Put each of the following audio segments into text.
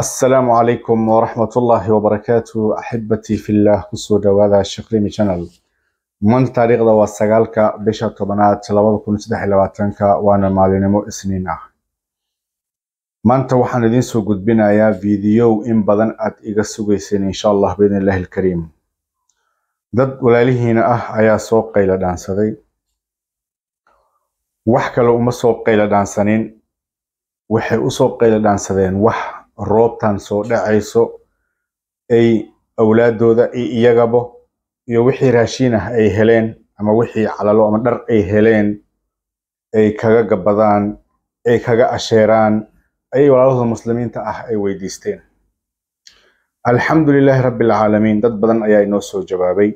السلام عليكم ورحمة الله وبركاته أحبتي في الله كسود وهذا الشقريمي channel من تاريخ ذو السجالك بشر طبنات لوضكم سدح لواتنك وأنا معلنمو إسنينا من توحنا دين سوجد بنا يا فيديو إن بدن إيجاسو جيسين إن شاء الله بإذن الله الكريم ضد ولالي هنا أيا سوق قيل دانسدي وح كلو أم سوق قيل دانسنين وحي أسوق قيل دانسدين وح roobtan soo dhacayso ay awlaadooda iyagabo iyo wixii raashin ah ay heleen ama wixii calalo ama dhar ay heleen ay kaga gabadaan ay kaga asheeraan ay walaalada muslimiinta ah ay weydiisteen alxamdulilaahi rabbil caalamiin dad badan ayaa inoo soo jawaabay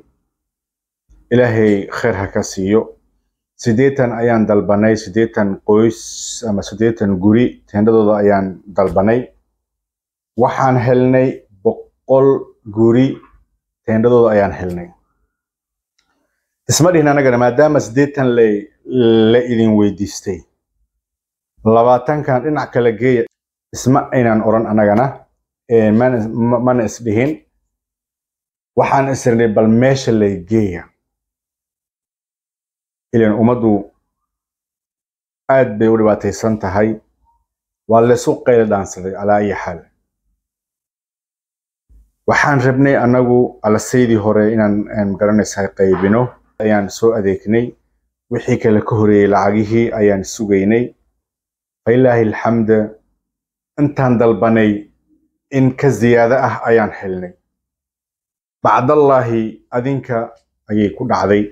ilaahay khair ha ka siiyo 8 ayaan dalbanay 8 qoys ama 8 guri teendadooda ayaan dalbanay waxaan helnay 100 guri teendadooda ayaan helnay isma dhihna anagana maadaama 8 la idin weydiistay 20 kan dhinac kala geeya isma aynaan oran anagana mana isdhihin waxaan isirnay bal meesha la geeya ilaan umadu aad bay u dhibaataysan tahay waa la soo qayl dhaansaday ala ay xal waxaan rabnay anagu ala seydii hore inaan garanaysaa qaybino ayaan soo adeegnay wixii kale ka horeeyay lacagihii ayaan sugaynay ilaahi alxamd intaan dalbanay in ka ziyaada ah ayaan helnay bacdallahi adinka ayay ku dhacday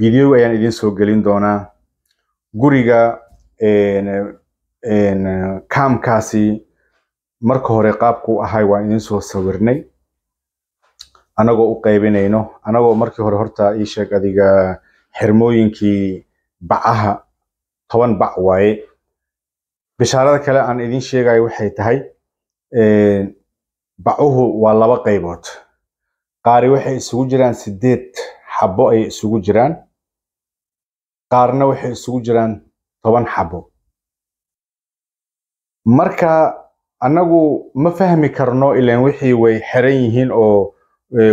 video ayaan idin soo gelin doonaa guriga kaamkaasi marka hore qaabku ahay waan idin soo sawirnay anagoo u qaybinayno anagoo markii hore horta ii sheeg adiga xirmooyinkii bacaha 10 bac waaye bishaarada kale aan idin sheegay waxay tahay bacuhu waa laba qaybood qaari waxay isugu jiraan 8 xabo ay isugu jiraan qaarna waxay isugu jiraan 10 xabo marka anagu ma fahmi karno ilaan wixii way xiran yihiin oo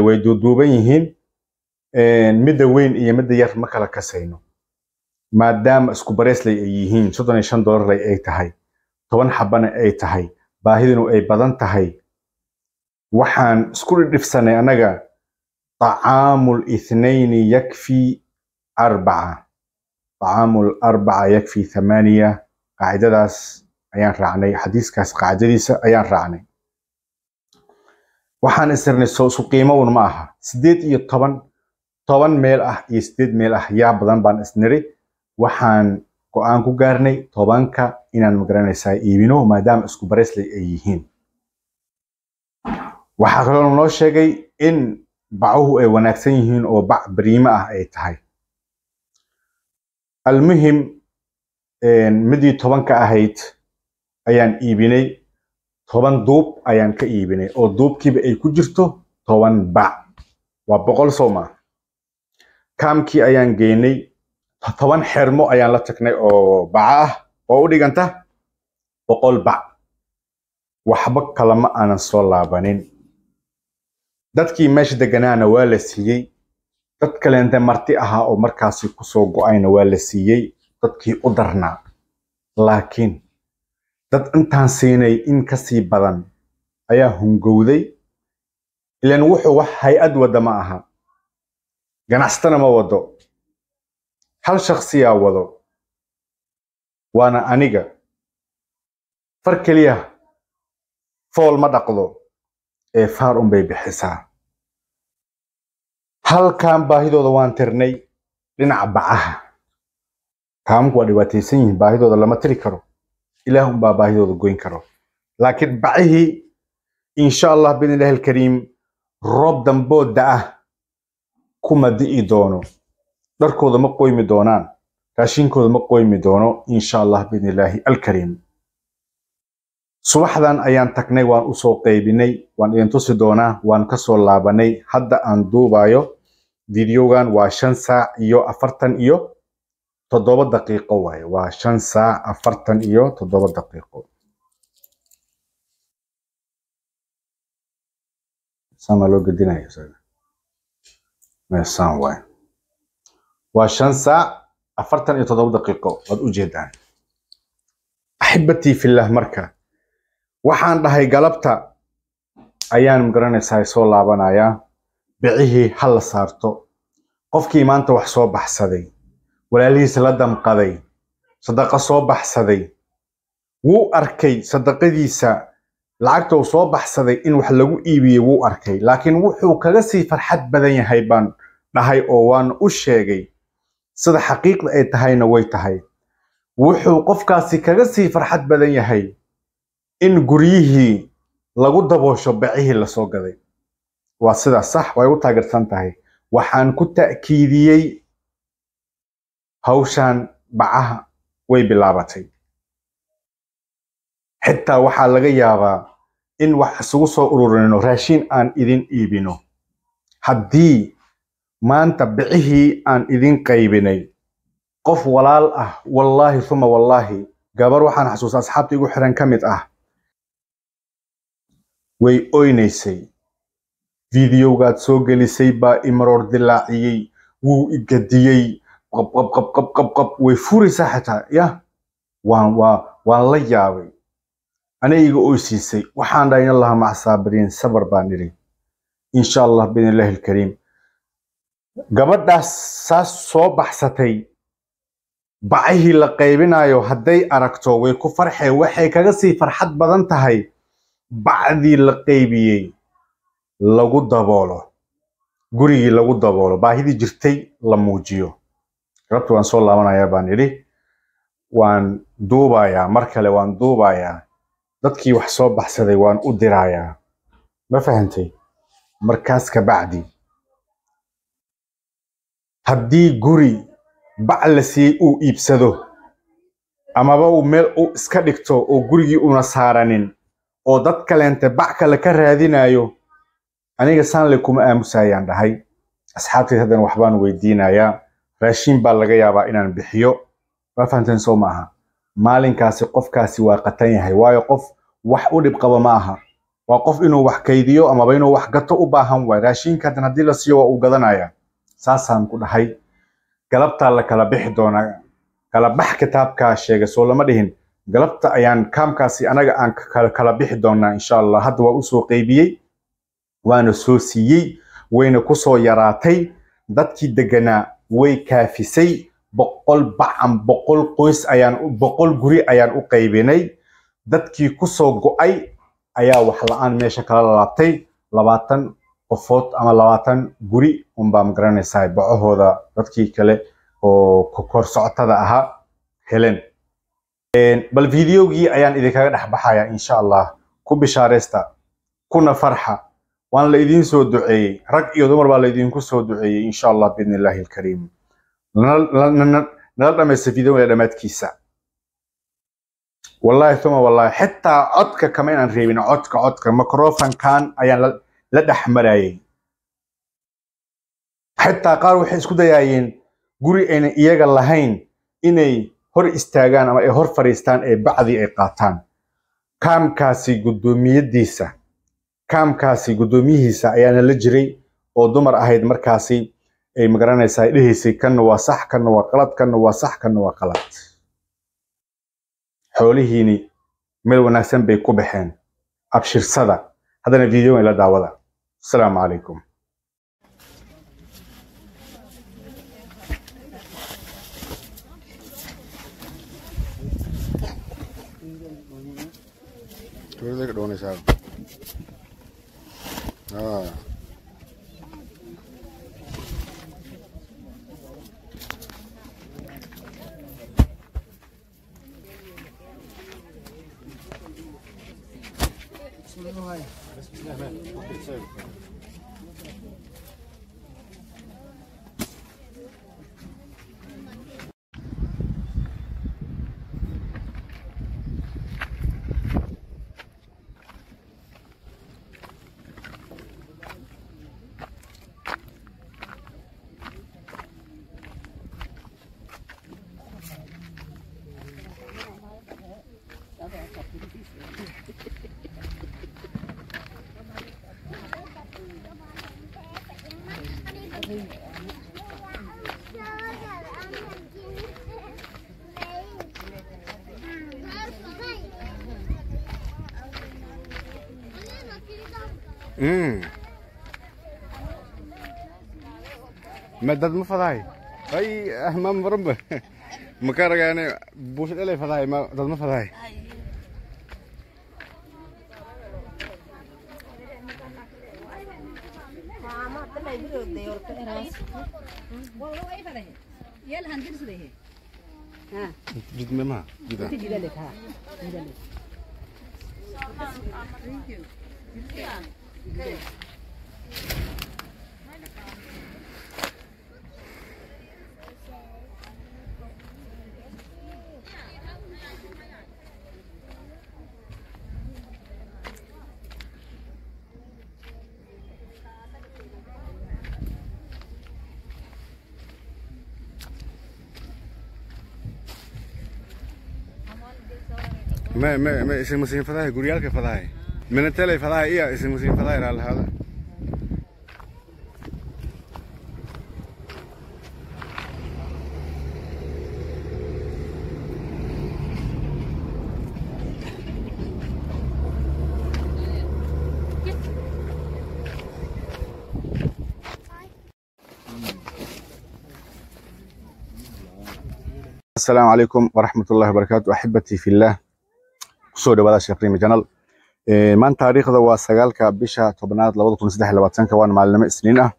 way duuduuban yihiin midda weyn iyo midda yar ma kala kasayno maadaama isku bareeslay ay yihiin $35 ay tahay 10 xabana ay tahay baahidinu ay badan tahay waxaan isku dhifsanay anaga طعام الاثنين يكفي 4 طعام 4 يكفي 8 قاعدadaas ayaan raacnay xadiiskaas qaacdadiisa ayaan raacnay waxaan isirnay soo qiimo ma aha 8 iyo 10 meel ah iyo 8 meel ah yaa badan baan isniri waxaan go'aan ku gaarnay 10ka inaan magaranaysaa iibino maadaama isku bareeslay ay yihiin waxa kaloo noo sheegay in bacuhu ay wanaagsan yihiin oo bac bariima ah ay tahay almuhim midii 10ka ahayd ayaan iibinay 10 duub ayaan ka iibinay oo duubkiiba ay ku jirto 10 bac waa 100 Soomaa kaamkii ayaan geynay 10 xirmo ayaan la tagnay oo bac ah oo u dhiganta 100 bac waxba kala ma aanan soo laabanin dadkii meesha deganaana waa la siiyay dad kale inta marti ahaa oo markaasi ku soo go'ayna waa la siiyay dadkii u darnaa laakiin dad intaan siinay in ka sii badan ayaa hungowday ilaan wuxuu wax hay'ad wada ma aha ganacsatana ma wado hal shakhsiya wado waana aniga far kaliya fool ma dhaqdo ee faar bay bixisaa halkan baahidooda waan tirnay dhinaca bacaha kaamku waa dhibaataysan yihiin baahidooda lama tiri karo ilaah baa baahidooda goyn karo laakiin bacihi insha Allah bin ilaahi alkariim roob dambooda ah kuma di'i doono dharkooda ma qoymi doonaan raashinkooda ma qoymi doono insha Allah bin ilaahi alkariim subaxdan ayaan tagnay waan u soo qaybinay waan idin tusi doonaa waan ka soo laabanay hadda aan duubayo videogan waa 5 saac iyo 7 daqiiqo waaye waa 5 saac 47 daqiiqo سما لو قدينا يا سيدي ما سام واي وعشان ساعة أفرتن يتضرب دقيقة قد أجدان أحبتي في الله مركة وحان هاي قلبتا أيان مقراني ساي سو لابنايا بعيه هل صارتو قفكي مانتا وحسو بحسدي ولا لي سلدم قضي صدقة سو بحسدي wuu arkay sadaqadiisa lacagta uu soo baxsaday in wax lagu iibiyo wuu arkay laakiin wuxuu kaga sii farxad badan yahay baan dhahay oo waan u sheegay sida xaqiiqda ay tahayna way tahay wuxuu qofkaasi kaga sii farxad badan yahay in guryihii lagu daboosho bacihii la soo gaday waa sida sax way u taageersan tahay waxaan ku ta'kiidiyay hawshan bacaha way bilaabatay حتى waxaa laga yaabaa in wax isugu soo ururino raashin aan idin iibino haddii maanta bicihii aan idin qaybinay qof walaal ah wallahi thumma wallahi gabar waxaan xasuustaa asxaabtii igu xiran ka mid ah way oynaysay videogaad soo gelisay baa imaroor dilaaciyey wuu igadiyey qab way furaysaa xataa ya waan la yaabay أنا يجو أوسيسي وحان داين الله مع الصابرين صبر بانيري إن شاء الله بإذن الله الكريم قبل ده ساس صوب حساتي بعيه لقيبنا يو هدي أركتو ويكو فرحي وحي كغسي فرحت بدنتهاي بعدي لقيبيي لغو دابولو قريجي لغو دابولو باهيدي جرتي لموجيو ربطو وان صول الله وانا يا بانيري وان دوبايا مركلي وان دوبايا dadkii wax soo baxsaday waan u dirayaa ma fahantay markaas ka bacdi haddii guri bac la siiyey uu iibsado amaba uu meel u iska dhigto oo gurigii una saaranin oo dad kaleente bac kale ka raadinayo aniga saanle kuma aamusayaan dhahay asxaabtay haddana waxbaan weydiinayaa raashin baa laga yaabaa inaan bixiyo ma fahanteen soo maaha maalinkaasi qofkaasi waa qatan yahay waayo qof wax u dhib qaba ma aha waa qof inuu wax kaydiyo ama inuu wax gato u baahan way raashinka hadan hadii la siiyo waa uu gadanaya saasaan ku dhahay galabta la kala bixi doona kala bax kitaabka sheega soo lama dhihin galabta ayaan kaamkaasi anaga aan kala bixi doona insha Allah hadda waa u soo qaybiyay waana soo siiyay wayna ku soo yaraatay dadkii deganaa way kaafisay boqol bacam boqol qoys ayaan boqol guri ayaan u qaybinay dadkii ku soo go'ay ayaa wax la'aan meesha kala laabtay 20 qofood ama 20 guri baa magaranaysaa bacahooda dadkii kale oo kor socotada ahaa helen bal videogii ayaan idinkaga dhaxbaxaya insha Allah ku bishaareysta kuna farxa waan la idin soo duceeyay rag iyo dumar baa la idin ku soo duceeyay insha Allah biidnillahi alkareem nala dhamaysa videoga dhamaadkiisa والله ثم والله حتى عدك كمان عن ريبين عدك ميكروفون كان أيان لا دحمراي حتى قالوا وحي اسكو دايين غوري ان iyaga lahayn inay hor istaagaan ama ay hor fariistaan ee bacdi ay qaataan kaamkaasi gudoomiyihiisa ayaana la jiray oo dumar ahayd markaasi ay magaranaysaa dhahaysay kan waa sax kan waa qalad kan waa sax kan waa qalad xoolihiini meel wanaagsan bay ku baxeen abshirsada hadana video ila daawada assalaamu calaykum tuureeda ka doonaysaa مدد ما فضاي اي اهمام بربه مكارك يعني بوش الي فضاي ما دد ما فضاي جد ما جد ما اسم مسلم فضاي غوريال كفضاي من التلي فضاي إيه اسم مسلم فضاي رال هذا السلام عليكم ورحمة الله وبركاته أحبتي في الله kusoo dhawaada Sheekh Rimi Channel maanta taariikhda waa 9ka bisha 10aad 2023 waan maalmo isniin ah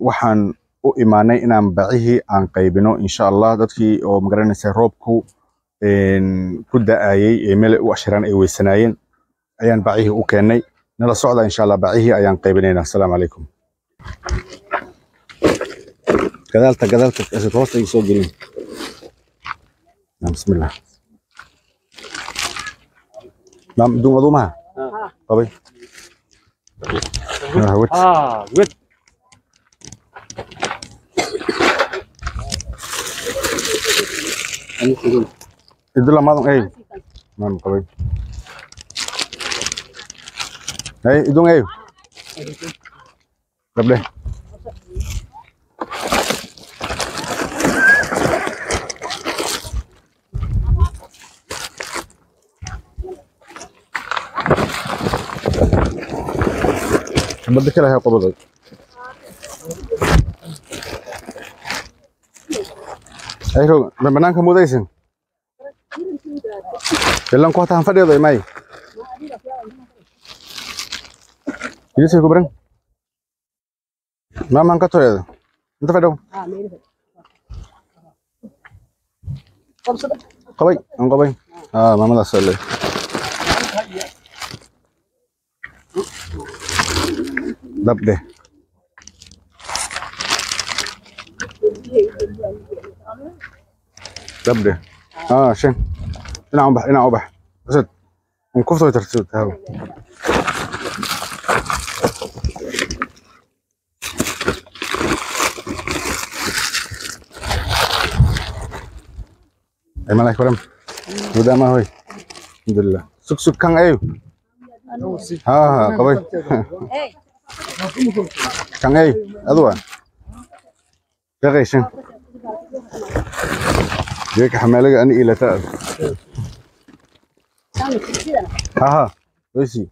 waxaan u imaanay inaan bacihii aan qaybino insha Allah dadkii oo magaranaysa roobku ku da'ayay meel u ashiraan ay weysanaayeen ayaan bacihii u keenay nala socda insha Allah bacihii ayaan qaybinaynaa assalaamu calaykum gadaalta hoosta ay soo gelin bismillah نعم دوم دومها طبي ويت ويت يدل ما دون اي نعم طبي اي دون اي قبله بدك لها قبضك ايرو بنانك مودايسن يلان كوتا فديدو ماي يسي كبرن ما مان كتويد انت فدو قبي ان قبي ما مدا سله đập đi đập đi شن هنا أوبح زد نكفته ترتيب هذا أي مالك برام وده ما هو الحمد لله سك كان أيو ها قوي كان ايه ادوا دغيشن ديك حمالك اني الى تاء ها ويسي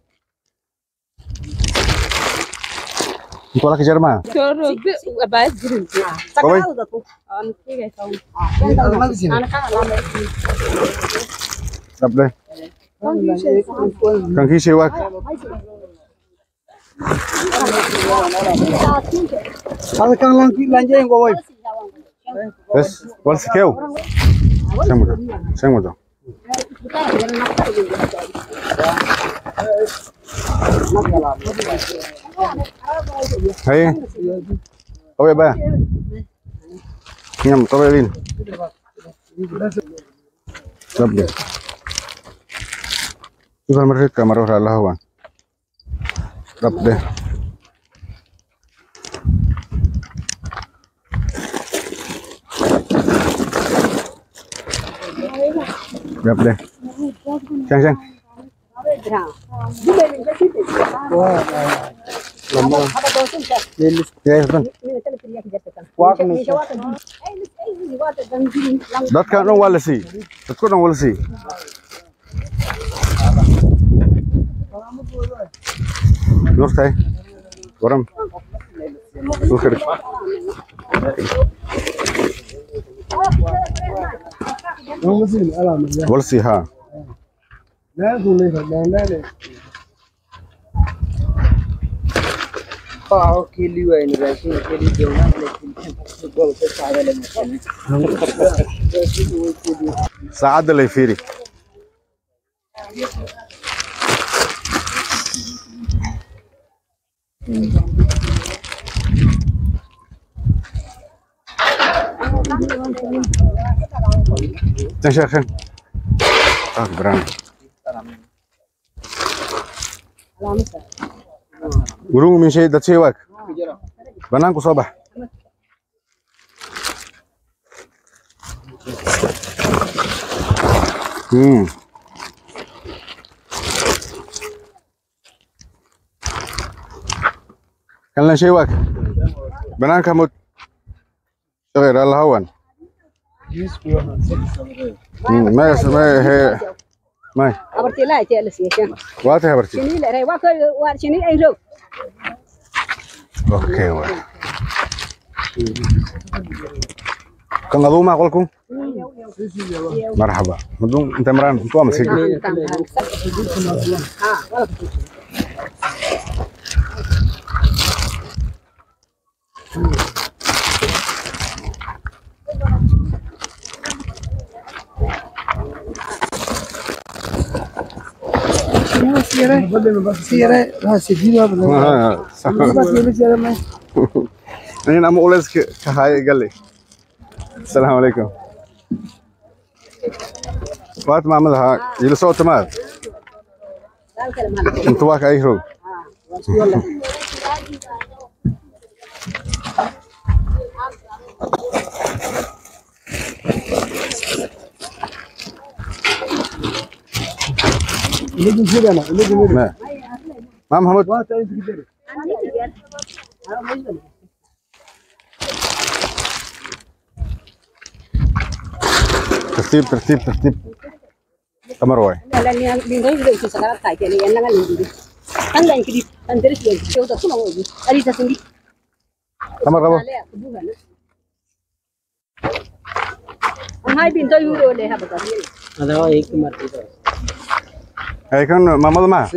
انت ولا كجرما قوي طب كان في شيء واك هذا كان لانجين قوي بس والس كيو سمو هاي قوي بقى نعم طبعا لين طب شوف المرة كاميرا الله هو طب ده Gặp đây. Sang. Làm ơn. Đây vâng. dadkan dhan waa la sii dadku dhan waa la sii nurtay waram nurkari wala sii haa saacadda lay fiiri تنشرخن بران قولوا من شيء ده شيء واك بنانكو صباح كان لنا شيء واك بنانك مت غير الله هون ما هي ما أبرتي لا تجلس يا شان واتها أبرتي شني لا رأي واكل وشني أي رو أوكي وا كان غضو ما أقولكم مرحبا مدون أنت مران أنتوا مسيك أنا أم أولز كهاي قال لي السلام عليكم وقت ما عملها يلسوا تمام أنتوا واك أي هو ما محمود ترتيب ترتيب ترتيب كم رواي لا لا بينغير ده في سكرات تاعي يعني أنا قال لي أنا لا يمكن تندرس يعني شو ده كله موجود أريد أسمي كم رواي هاي بنتو يورو لها بقى هذا هو هيك مرتبة هاي كان محمد ما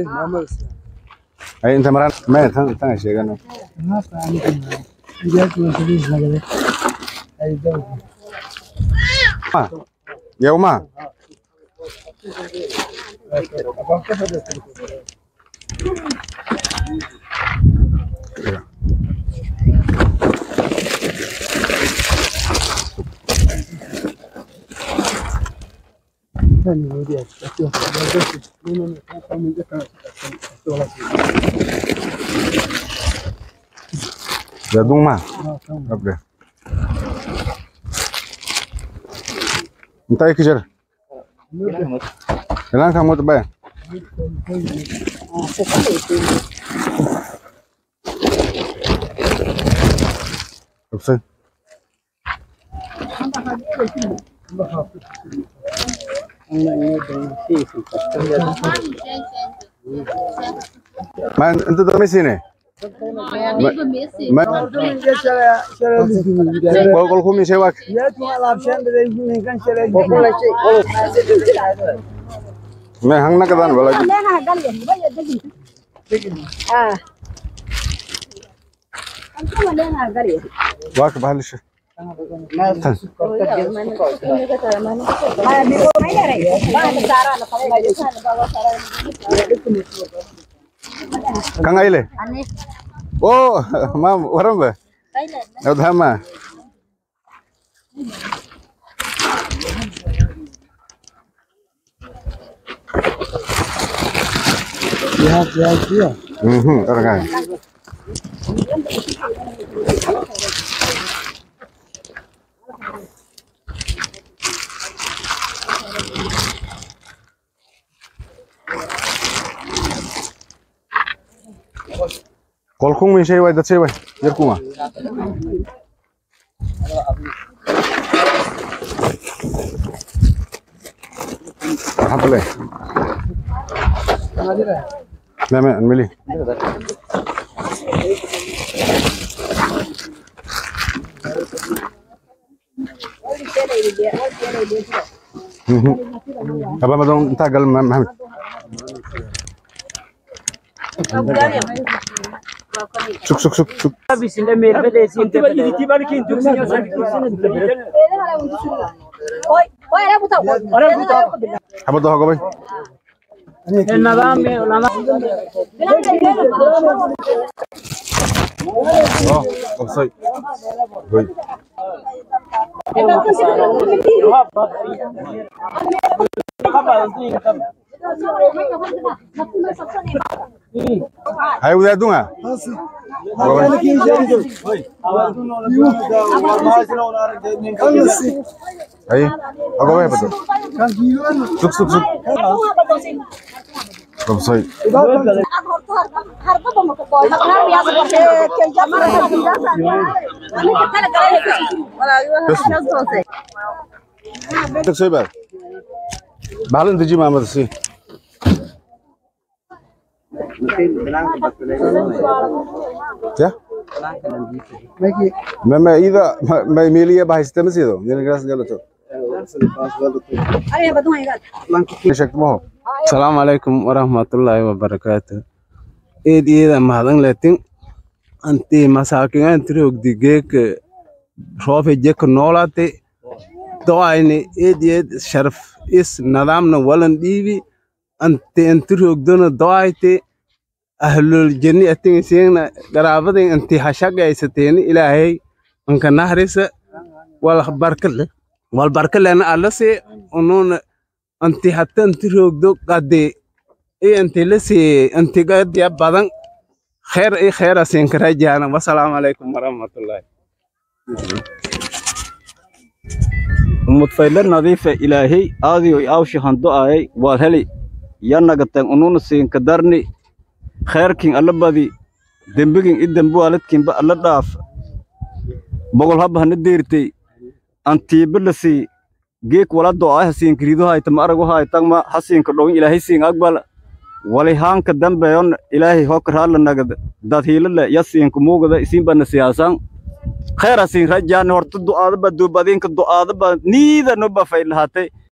هاي أنت مران ما تاني شيء كانوا ما فاهم كنا جات وسبيس لقى هاي ده ما يوما جادو ما أبدا أنت أي كجر الآن كم متباين بس ما أنت دمسينه ما قول كم يسواك ما هنگنا كذا ولا لا أنا قال لي بيا دقيقة أنت ما لنا قال لي واك بحالش كان قايله oh mam waram ba udah ma ya orang kan Kolkung min shay way dad shay way yarkuma الحمد لله ما الملي أبا ما دون أنت قال محمد شك شك شك شك حبضها قبي النظام قصي قوي هاي ودادوها هاي أقوى بدو سك سك سك قصي سك بعد بعلن تجي مع مدرسي يا ما إذا ما ميليا بحثت مسيدو يعني قاس قالته السلام عليكم ورحمة الله وبركاته. إذا ما هذا لاتين أنت مساكين أنت روك دقيق شوف يجيك نولاتي تواني إيد شرف إس نظامنا ولن ديبي أنت روك دون دوايتي أهل الجنة أتنسينا قرابتين أنت حشاق يستيني إلهي أنك نهرس والبركة لنا ألسي ونون أنت حتى أنت روك دو قدي إيه أنت لسي أنت قد يا بدن خير خير أسين كراجانا والسلام عليكم ورحمة الله. متفائل نظيف إلهي آذي أوشي هندو آي والهلي ينقطن أنون سين كدرني خير كين الله بدي دمبكين إدم بوالدكين بقى الله ضعف بقول هبها نديرتي أنتي بلسي جيك ولا دعاء حسين كريدو هاي تمارغو هاي تغما حسين كدوين إلهي سين أقبل وليهان كدم بيون إلهي هوكر هالا نقد دات هيلل يسين كموغد إسين بنا سياسان خير سين رجان هورت الدعاء بدو بدين كدعاء نيذا نبا فايل هاتي